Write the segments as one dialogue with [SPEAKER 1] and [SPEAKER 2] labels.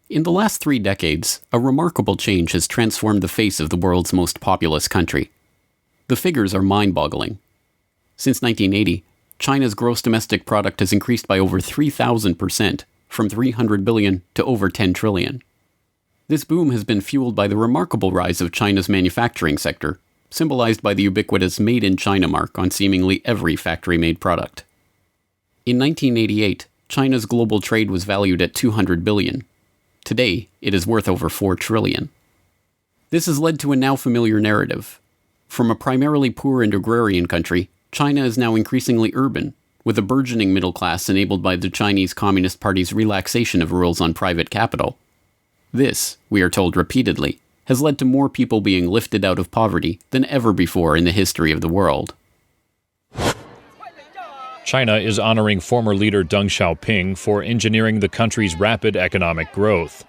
[SPEAKER 1] In the last 3 decades, a remarkable change has transformed the face of the world's most populous country. The figures are mind-boggling. Since 1980, China's gross domestic product has increased by over 3,000%, from 300 billion to over 10 trillion. This boom has been fueled by the remarkable rise of China's manufacturing sector, symbolized by the ubiquitous Made in China mark on seemingly every factory-made product. In 1988, China's global trade was valued at 200 billion. Today, it is worth over 4 trillion. This has led to a now familiar narrative. From a primarily poor and agrarian country, China is now increasingly urban, with a burgeoning middle class enabled by the Chinese Communist Party's relaxation of rules on private capital. This, we are told repeatedly, has led to more people being lifted out of poverty than ever before in the history of the world.
[SPEAKER 2] China is honoring former leader Deng Xiaoping for engineering the country's rapid economic growth.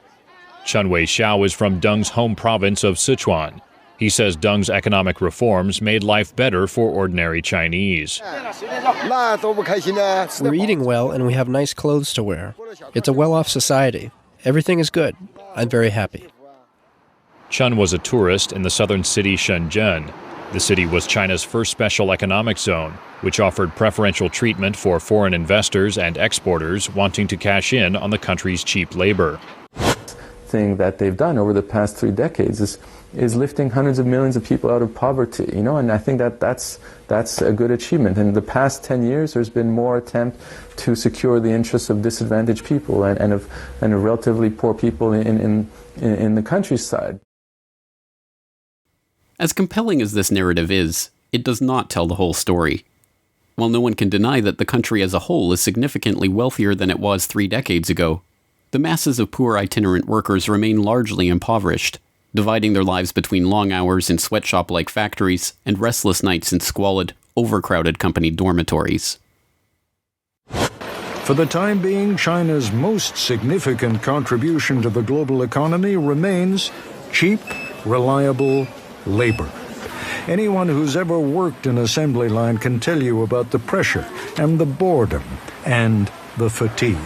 [SPEAKER 2] Chen Wei-xiao is from Deng's home province of Sichuan. He says Deng's economic reforms made life better for ordinary Chinese.
[SPEAKER 3] We're eating well and we have nice clothes to wear. It's a well-off society. Everything is good. I'm very happy.
[SPEAKER 2] Chen was a tourist in the southern city Shenzhen. The city was China's first special economic zone, which offered preferential treatment for foreign investors and exporters wanting to cash in on the country's cheap labor.
[SPEAKER 4] Thing that they've done over the past 3 decades is lifting hundreds of millions of people out of poverty, and I think that's a good achievement. In the past 10 years, there's been more attempt to secure the interests of disadvantaged people and of relatively poor people in the countryside.
[SPEAKER 1] As compelling as this narrative is, it does not tell the whole story. While no one can deny that the country as a whole is significantly wealthier than it was 3 decades ago, the masses of poor itinerant workers remain largely impoverished, dividing their lives between long hours in sweatshop-like factories and restless nights in squalid, overcrowded company dormitories.
[SPEAKER 5] For the time being, China's most significant contribution to the global economy remains cheap, reliable labor. Anyone who's ever worked an assembly line can tell you about the pressure and the boredom and the fatigue.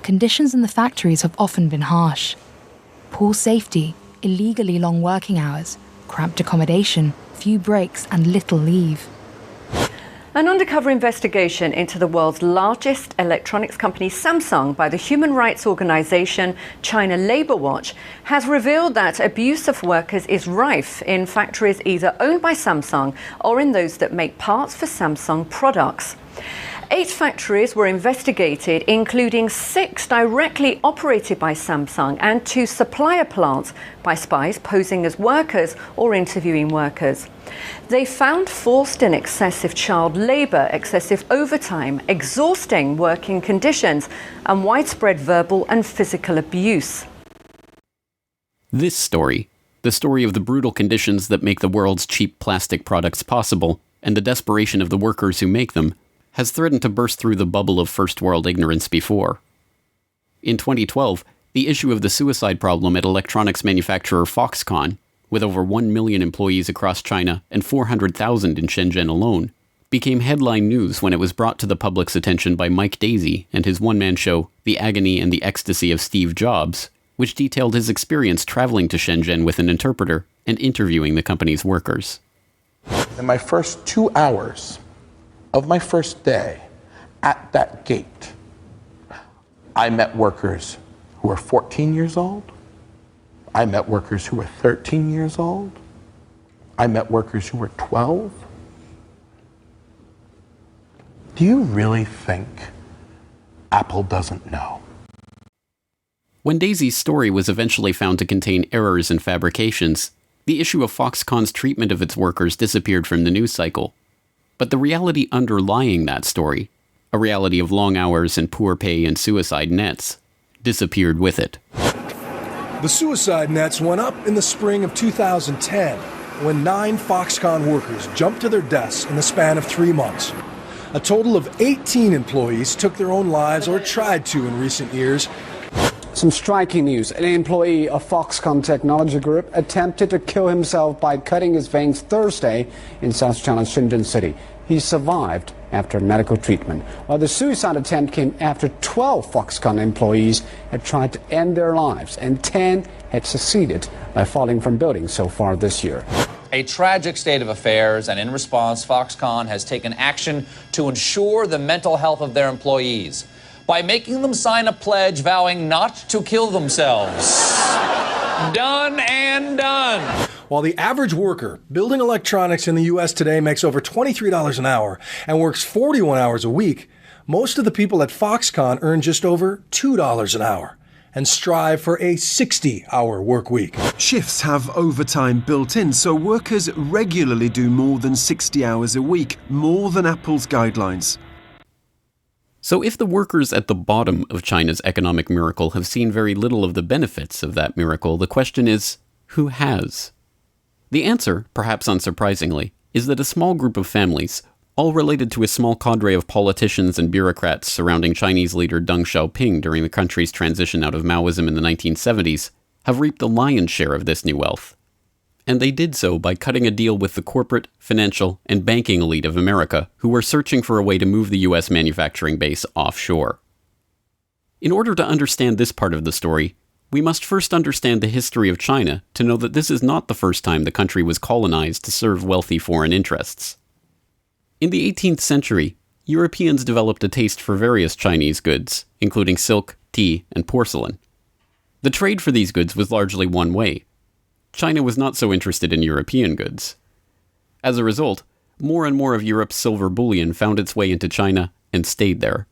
[SPEAKER 6] Conditions in the factories have often been harsh. Poor safety, illegally long working hours, cramped accommodation, few breaks and little leave.
[SPEAKER 7] An undercover investigation into the world's largest electronics company, Samsung, by the human rights organization China Labour Watch, has revealed that abuse of workers is rife in factories either owned by Samsung or in those that make parts for Samsung products. 8 factories were investigated, including 6 directly operated by Samsung and 2 supplier plants by spies posing as workers or interviewing workers. They found forced and excessive child labor, excessive overtime, exhausting working conditions, and widespread verbal and physical abuse.
[SPEAKER 1] This story, the story of the brutal conditions that make the world's cheap plastic products possible, and the desperation of the workers who make them, has threatened to burst through the bubble of first world ignorance before. In 2012, the issue of the suicide problem at electronics manufacturer Foxconn, with over 1 million employees across China and 400,000 in Shenzhen alone, became headline news when it was brought to the public's attention by Mike Daisey and his one-man show, The Agony and the Ecstasy of Steve Jobs, which detailed his experience traveling to Shenzhen with an interpreter and interviewing the company's workers.
[SPEAKER 8] In my first 2 hours of my first day at that gate, I met workers who were 14 years old. I met workers who were 13 years old. I met workers who were 12. Do you really think Apple doesn't know?
[SPEAKER 1] When Daisey's story was eventually found to contain errors and fabrications, the issue of Foxconn's treatment of its workers disappeared from the news cycle. But the reality underlying that story, a reality of long hours and poor pay and suicide nets, disappeared with it.
[SPEAKER 9] The suicide nets went up in the spring of 2010 when 9 Foxconn workers jumped to their desks in the span of 3 months. A total of 18 employees took their own lives or tried to in recent years.
[SPEAKER 10] Some striking news. An employee of Foxconn Technology Group attempted to kill himself by cutting his veins Thursday in South China's Shenzhen City. He survived after medical treatment. While the suicide attempt came after 12 Foxconn employees had tried to end their lives, and 10 had succeeded by falling from buildings so far this year.
[SPEAKER 11] A tragic state of affairs, and in response, Foxconn has taken action to ensure the mental health of their employees by making them sign a pledge vowing not to kill themselves. Done and done.
[SPEAKER 9] While the average worker building electronics in the U.S. today makes over $23 an hour and works 41 hours a week, most of the people at Foxconn earn just over $2 an hour and strive for a 60-hour work week.
[SPEAKER 12] Shifts have overtime built in, so workers regularly do more than 60 hours a week, more than Apple's guidelines.
[SPEAKER 1] So if the workers at the bottom of China's economic miracle have seen very little of the benefits of that miracle, the question is, who has? The answer, perhaps unsurprisingly, is that a small group of families, all related to a small cadre of politicians and bureaucrats surrounding Chinese leader Deng Xiaoping during the country's transition out of Maoism in the 1970s, have reaped the lion's share of this new wealth. And they did so by cutting a deal with the corporate, financial, and banking elite of America, who were searching for a way to move the US manufacturing base offshore. In order to understand this part of the story, we must first understand the history of China to know that this is not the first time the country was colonized to serve wealthy foreign interests. In the 18th century, Europeans developed a taste for various Chinese goods, including silk, tea, and porcelain. The trade for these goods was largely one way. China was not so interested in European goods. As a result, more and more of Europe's silver bullion found its way into China and stayed there.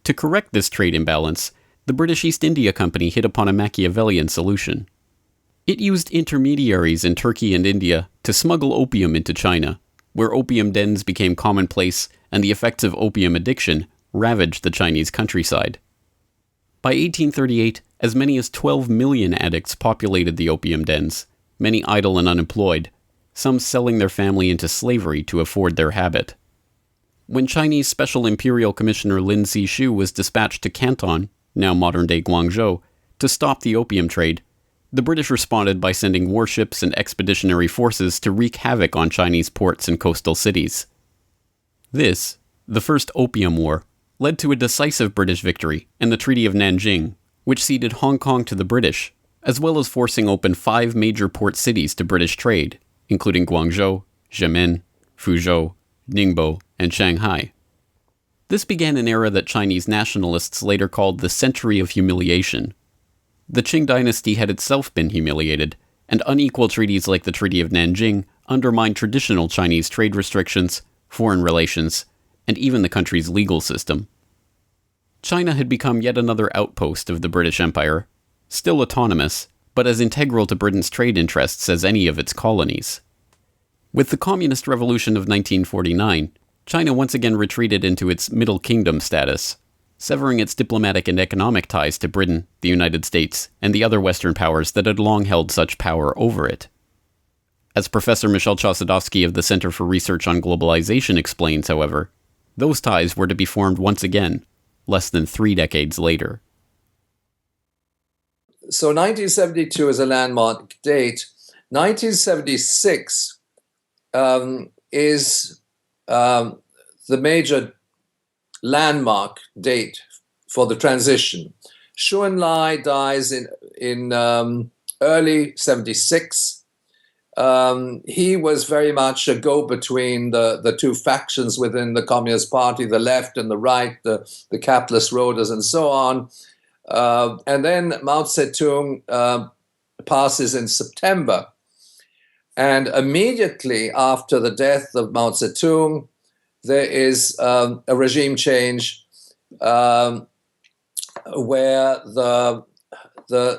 [SPEAKER 1] To correct this trade imbalance, the British East India Company hit upon a Machiavellian solution. It used intermediaries in Turkey and India to smuggle opium into China, where opium dens became commonplace and the effects of opium addiction ravaged the Chinese countryside. By 1838, as many as 12 million addicts populated the opium dens, many idle and unemployed, some selling their family into slavery to afford their habit. When Chinese Special Imperial Commissioner Lin Zexu was dispatched to Canton, now modern-day Guangzhou, to stop the opium trade, the British responded by sending warships and expeditionary forces to wreak havoc on Chinese ports and coastal cities. This, the First Opium War, led to a decisive British victory and the Treaty of Nanjing, which ceded Hong Kong to the British, as well as forcing open 5 major port cities to British trade, including Guangzhou, Xiamen, Fuzhou, Ningbo, and Shanghai. This began an era that Chinese nationalists later called the Century of Humiliation. The Qing dynasty had itself been humiliated, and unequal treaties like the Treaty of Nanjing undermined traditional Chinese trade restrictions, foreign relations, and even the country's legal system. China had become yet another outpost of the British Empire, still autonomous, but as integral to Britain's trade interests as any of its colonies. With the Communist Revolution of 1949, China once again retreated into its Middle Kingdom status, severing its diplomatic and economic ties to Britain, the United States, and the other Western powers that had long held such power over it. As Professor Michel Chossudovsky of the Center for Research on Globalization explains, however, those ties were to be formed once again, less than 3 decades later.
[SPEAKER 13] So 1972 is a landmark date. 1976 is the major landmark date for the transition. Zhou Enlai dies in early 76. He was very much a go-between the two factions within the Communist Party, the left and the right, the capitalist roaders and so on. And then Mao Zedong passes in September. And immediately after the death of Mao Zedong, there is a regime change where the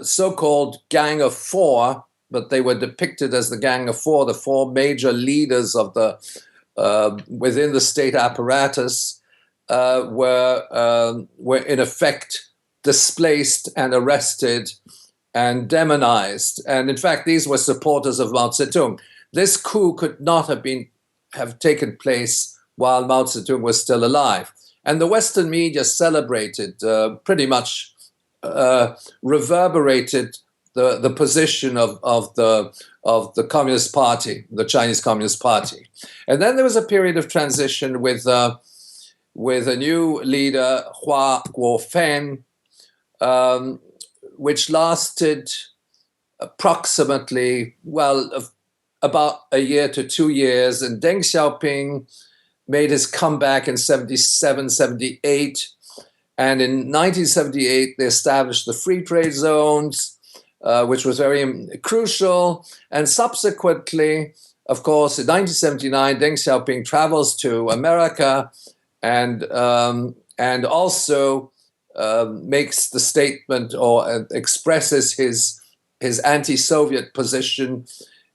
[SPEAKER 13] so-called Gang of Four, but they were depicted as the Gang of Four, the 4 major leaders of the within the state apparatus, were in effect displaced and arrested and demonized. And in fact, these were supporters of Mao Zedong. This coup could not have taken place while Mao Zedong was still alive. And the Western media celebrated, pretty much reverberated the position of the Communist Party, the Chinese Communist Party. And then there was a period of transition with with a new leader, Hua Guofen, which lasted approximately, about a year to 2 years. And Deng Xiaoping made his comeback in 77, 78. And in 1978, they established the free trade zones, which was very crucial. And subsequently, of course, in 1979, Deng Xiaoping travels to America and also makes the statement or expresses his anti-Soviet position.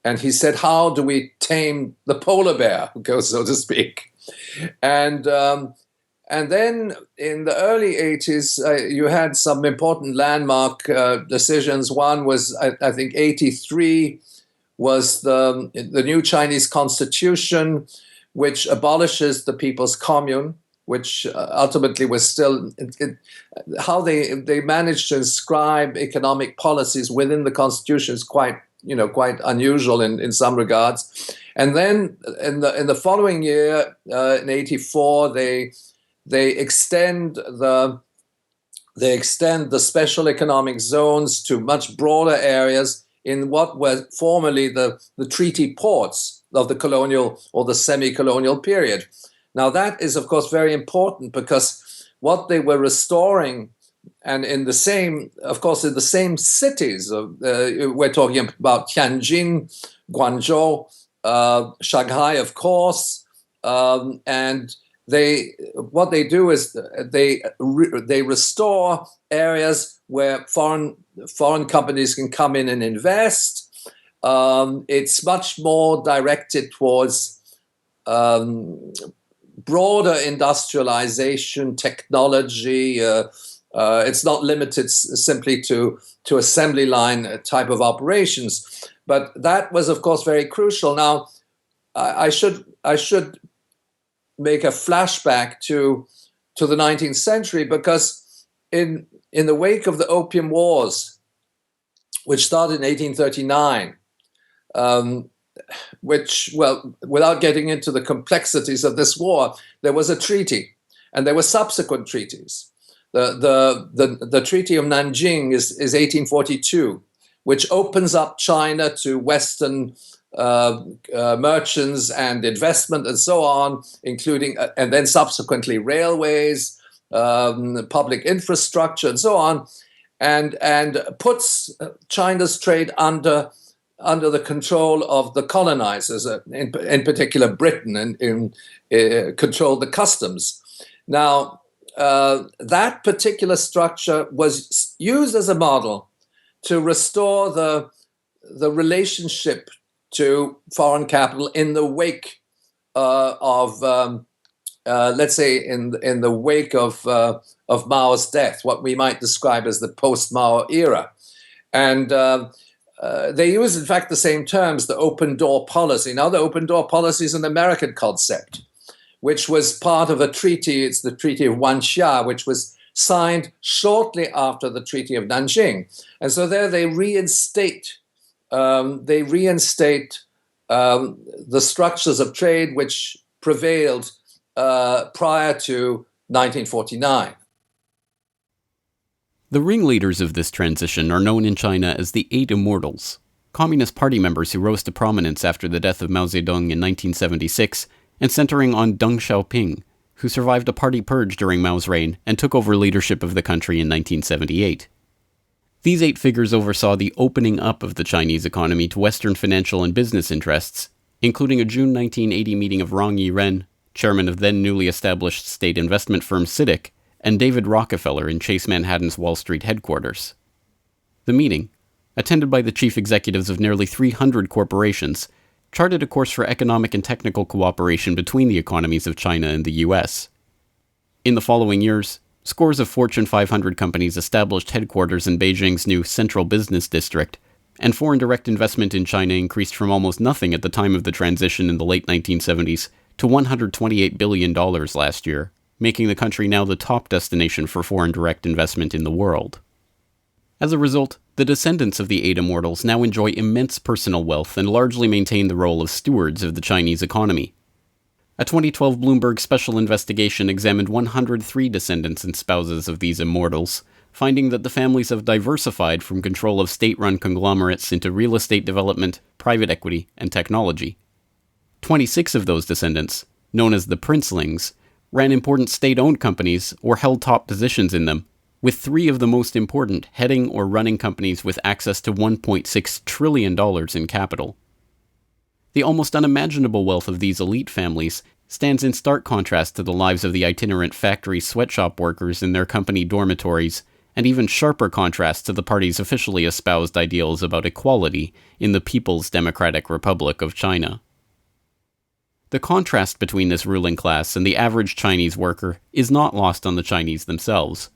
[SPEAKER 13] And he said, how do we tame the polar bear, so to speak? And then in the early 80s, you had some important landmark decisions. One was, I think, 83 was the new Chinese constitution, which abolishes the People's Commune, which ultimately was still how they managed to inscribe economic policies within the constitution is quite unusual in some regards. And then in the following year, in 84, they extend the special economic zones to much broader areas in what were formerly the treaty ports of the colonial or the semi-colonial period. Now that is, of course, very important because what they were restoring, and in the same cities, we're talking about Tianjin, Guangzhou, Shanghai, of course, and what they do is they restore areas where foreign companies can come in and invest. It's much more directed towards broader industrialization, technology. It's not limited simply to assembly line type of operations. But that was, of course, very crucial. Now, I should make a flashback to the 19th century, because in the wake of the Opium Wars, which started in 1839, without getting into the complexities of this war, there was a treaty, and there were subsequent treaties. The Treaty of Nanjing is 1842, which opens up China to Western merchants and investment and so on, including and then subsequently railways, public infrastructure and so on, and puts China's trade under the control of the colonizers, in particular Britain, and controlled the customs. Now, that particular structure was used as a model to restore the relationship to foreign capital in the wake of let's say in the wake of Mao's death, what we might describe as the post-Mao era. And they use, in fact, the same terms, the open door policy. Now, the open door policy is an American concept, which was part of a treaty. It's the Treaty of Wanxia, which was signed shortly after the Treaty of Nanjing. And so there they reinstate the structures of trade which prevailed prior to 1949.
[SPEAKER 1] The ringleaders of this transition are known in China as the Eight Immortals, Communist Party members who rose to prominence after the death of Mao Zedong in 1976, and centering on Deng Xiaoping, who survived a party purge during Mao's reign and took over leadership of the country in 1978. These 8 figures oversaw the opening up of the Chinese economy to Western financial and business interests, including a June 1980 meeting of Rong Yiren, chairman of then newly established state investment firm CITIC, and David Rockefeller in Chase Manhattan's Wall Street headquarters. The meeting, attended by the chief executives of nearly 300 corporations, charted a course for economic and technical cooperation between the economies of China and the US. In the following years, scores of Fortune 500 companies established headquarters in Beijing's new Central Business District, and foreign direct investment in China increased from almost nothing at the time of the transition in the late 1970s to $128 billion last year, making the country now the top destination for foreign direct investment in the world. As a result, the descendants of the Eight Immortals now enjoy immense personal wealth and largely maintain the role of stewards of the Chinese economy. A 2012 Bloomberg special investigation examined 103 descendants and spouses of these immortals, finding that the families have diversified from control of state-run conglomerates into real estate development, private equity, and technology. 26 of those descendants, known as the Princelings, ran important state-owned companies or held top positions in them, with 3 of the most important heading or running companies with access to $1.6 trillion in capital. The almost unimaginable wealth of these elite families stands in stark contrast to the lives of the itinerant factory sweatshop workers in their company dormitories, and even sharper contrast to the party's officially espoused ideals about equality in the People's Democratic Republic of China. The contrast between this ruling class and the average Chinese worker is not lost on the Chinese themselves.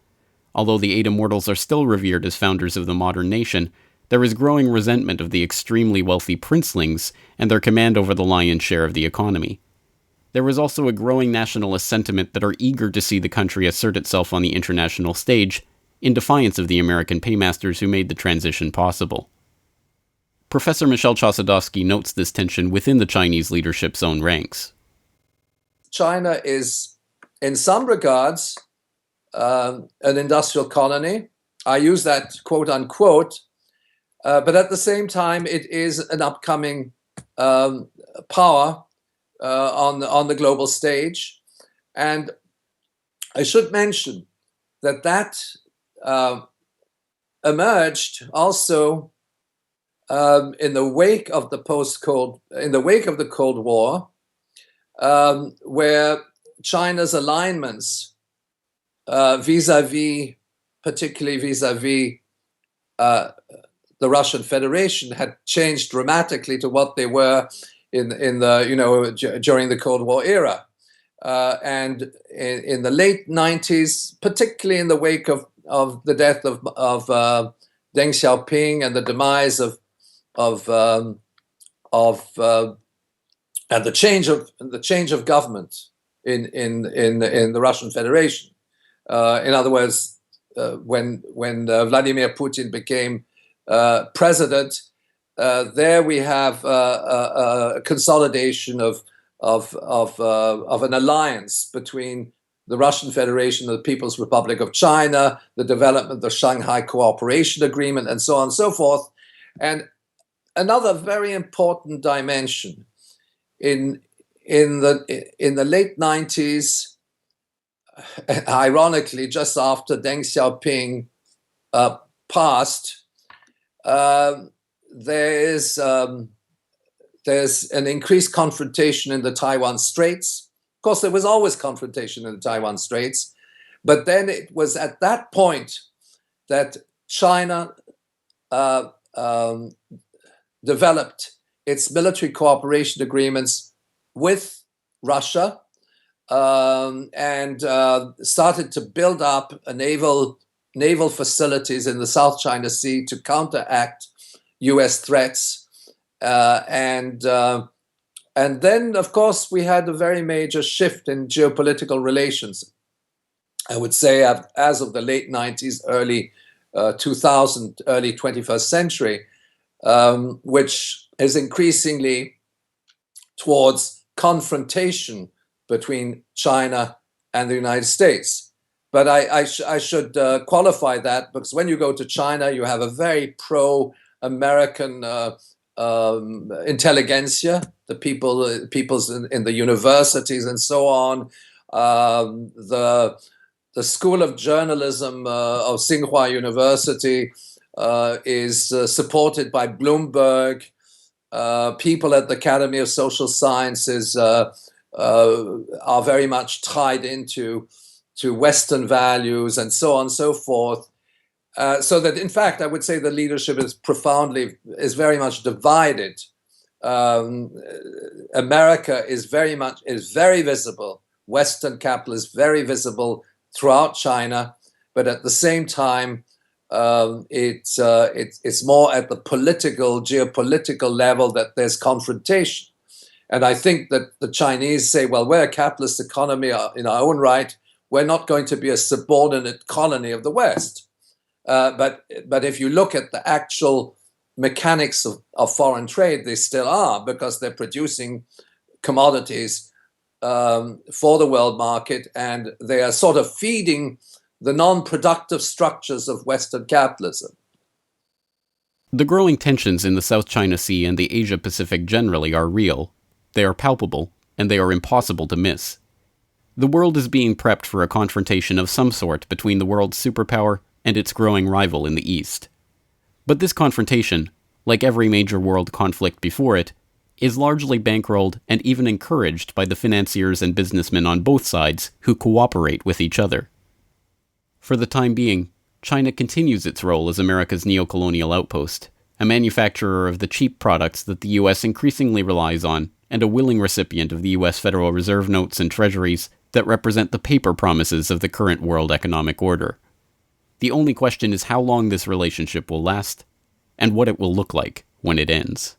[SPEAKER 1] Although the 8 immortals are still revered as founders of the modern nation, there is growing resentment of the extremely wealthy princelings and their command over the lion's share of the economy. There is also a growing nationalist sentiment that are eager to see the country assert itself on the international stage, in defiance of the American paymasters who made the transition possible. Professor Michel Chossudovsky notes this tension within the Chinese leadership's own ranks.
[SPEAKER 13] China is, in some regards, an industrial colony. I use that quote unquote, but at the same time, it is an upcoming power on the global stage. And I should mention that emerged also in the wake of the Cold War, where China's alignments particularly vis-a-vis the Russian Federation, had changed dramatically to what they were in the during the Cold War era, and in the late 90s, particularly in the wake of the death of Deng Xiaoping and the demise of and the change of government in the Russian Federation. In other words, when Vladimir Putin became president, there we have a consolidation of an alliance between the Russian Federation and the People's Republic of China, the development of the Shanghai Cooperation Agreement, and so on and so forth. And another very important dimension in the late 90s, ironically, just after Deng Xiaoping passed, there's an increased confrontation in the Taiwan Straits. Of course, there was always confrontation in the Taiwan Straits, but then it was at that point that China developed its military cooperation agreements with Russia and started to build up naval facilities in the South China Sea to counteract U.S. threats. And then, of course, we had a very major shift in geopolitical relations. I would say as of the late 90s, early 2000, early 21st century, which is increasingly towards confrontation between China and the United States. But I should qualify that, because when you go to China, you have a very pro-American intelligentsia, the peoples in the universities and so on. The School of Journalism of Tsinghua University is supported by Bloomberg. People at the Academy of Social Sciences are very much tied into Western values and so on and so forth. So that, in fact, I would say the leadership is very much divided. America is very visible. Western capital is very visible throughout China, but at the same time, it's more at the geopolitical level that there's confrontation. And I think that the Chinese say, well, we're a capitalist economy in our own right. We're not going to be a subordinate colony of the West. But if you look at the actual mechanics of foreign trade, they still are, because they're producing commodities for the world market, and they are sort of feeding the non-productive structures of Western capitalism.
[SPEAKER 1] The growing tensions in the South China Sea and the Asia-Pacific generally are real, they are palpable, and they are impossible to miss. The world is being prepped for a confrontation of some sort between the world's superpower and its growing rival in the East. But this confrontation, like every major world conflict before it, is largely bankrolled and even encouraged by the financiers and businessmen on both sides who cooperate with each other. For the time being, China continues its role as America's neo-colonial outpost, a manufacturer of the cheap products that the US increasingly relies on, and a willing recipient of the US Federal Reserve notes and treasuries that represent the paper promises of the current world economic order. The only question is how long this relationship will last, and what it will look like when it ends.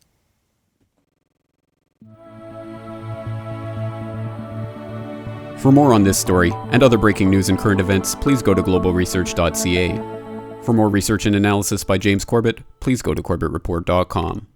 [SPEAKER 1] For more on this story, and other breaking news and current events, please go to globalresearch.ca. For more research and analysis by James Corbett, please go to corbettreport.com.